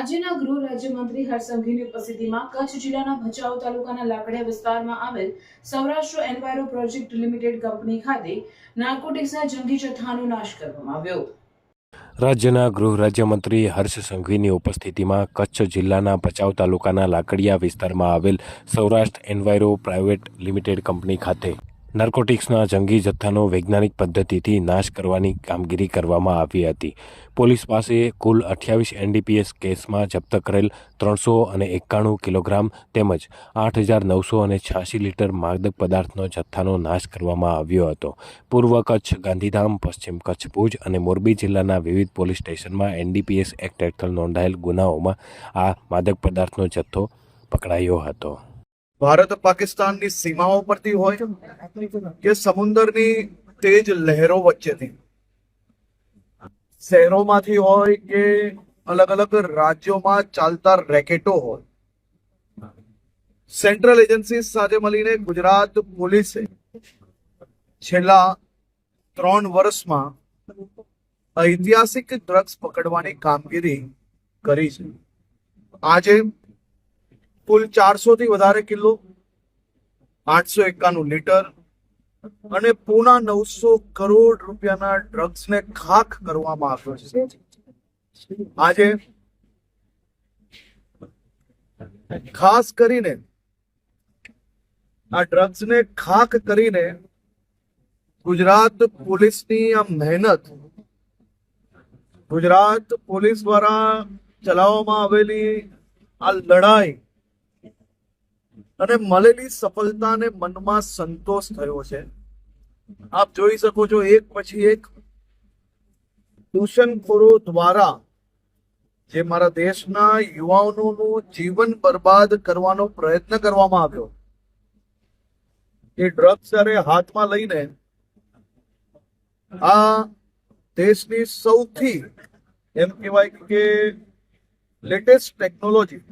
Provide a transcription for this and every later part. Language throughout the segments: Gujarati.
રાજ્યના ગૃહ રાજ્યમંત્રી હર્ષ સંઘવીની ઉપસ્થિતિમાં કચ્છ જિલ્લાના ભચાઉ તાલુકાના લાકડિયા વિસ્તારમાં આવેલ Saurashtra enviro project limited company ખાતે નાર્કોટિક્સના જંગી જથ્થાનો નાશ કરવામાં આવ્યો। રાજ્યના ગૃહ રાજ્યમંત્રી હર્ષ સંઘવીની ઉપસ્થિતિમાં કચ્છ જિલ્લાના ભચાઉ તાલુકાના લાકડિયા વિસ્તારમાં આવેલ Saurashtra enviro private limited company ખાતે નાર્કોટિક્સના જંગી જથ્થાનો વૈજ્ઞાનિક પદ્ધતિથી નાશ કરવાની કામગીરી કરવામાં આવી હતી। પોલીસ પાસે કુલ 28 NDPS કેસમાં જપ્ત કરેલ 391 કિલોગ્રામ તેમજ 8,986 લીટર માદક પદાર્થનો જથ્થાનો નાશ કરવામાં આવ્યો હતો। પૂર્વ કચ્છ, ગાંધીધામ, પશ્ચિમ કચ્છ, ભુજ અને મોરબી જિલ્લાના વિવિધ પોલીસ સ્ટેશનમાં NDPS એક્ટ હેઠળ નોંધાયેલ ગુનાઓમાં આ માદક પદાર્થનો જથ્થો પકડાયો હતો। ભારત પાકિસ્તાનની સીમાઓ પરથી હોય કે સમુદ્રની તેજ લહેરો વચ્ચેથી, શહેરોમાંથી હોય કે અલગ અલગ રાજ્યોમાં ચાલતા રેકેટો હોય, સેન્ટ્રલ એજન્સી સાથે મળીને ગુજરાત પોલીસે છેલ્લા 3 વર્ષમાં ઐતિહાસિક ડ્રગ્સ પકડવાની કામગીરી કરી છે। આજે કુલ 400 થી વધારે કિલો, 891 લીટર અને પૂના 900 કરોડ રૂપિયાના ડ્રગ્સને ખાખ કરવામાં આવ્યો છે। આજે ખાસ કરીને આ ડ્રગ્સને ખાખ કરીને ગુજરાત પોલીસની આ મહેનત, ગુજરાત પોલીસ દ્વારા ચલાવવામાં આવેલી આ લડાઈ અને મળેલી સફળતાને મનમાં સંતોષ થયો છે। આપ જોઈ શકો છો, એક પછી એક દૂષણખોરો દ્વારા જે મારા દેશના યુવાનોનું જીવન બરબાદ કરવાનો પ્રયત્ન કરવામાં આવ્યો, એ ડ્રગ્સ જ્યારે હાથમાં લઈને આ દેશની સૌથી એમ કહેવાય કે લેટેસ્ટ ટેકનોલોજી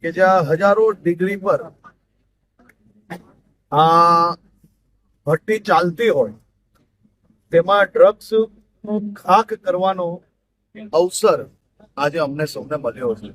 કે જ્યાં હજારો ડિગ્રી પર આ ભઠ્ઠી ચાલતી હોય, તેમાં ડ્રગ્સ ખાખ કરવાનો અવસર આજે અમને સૌને મળ્યો છે।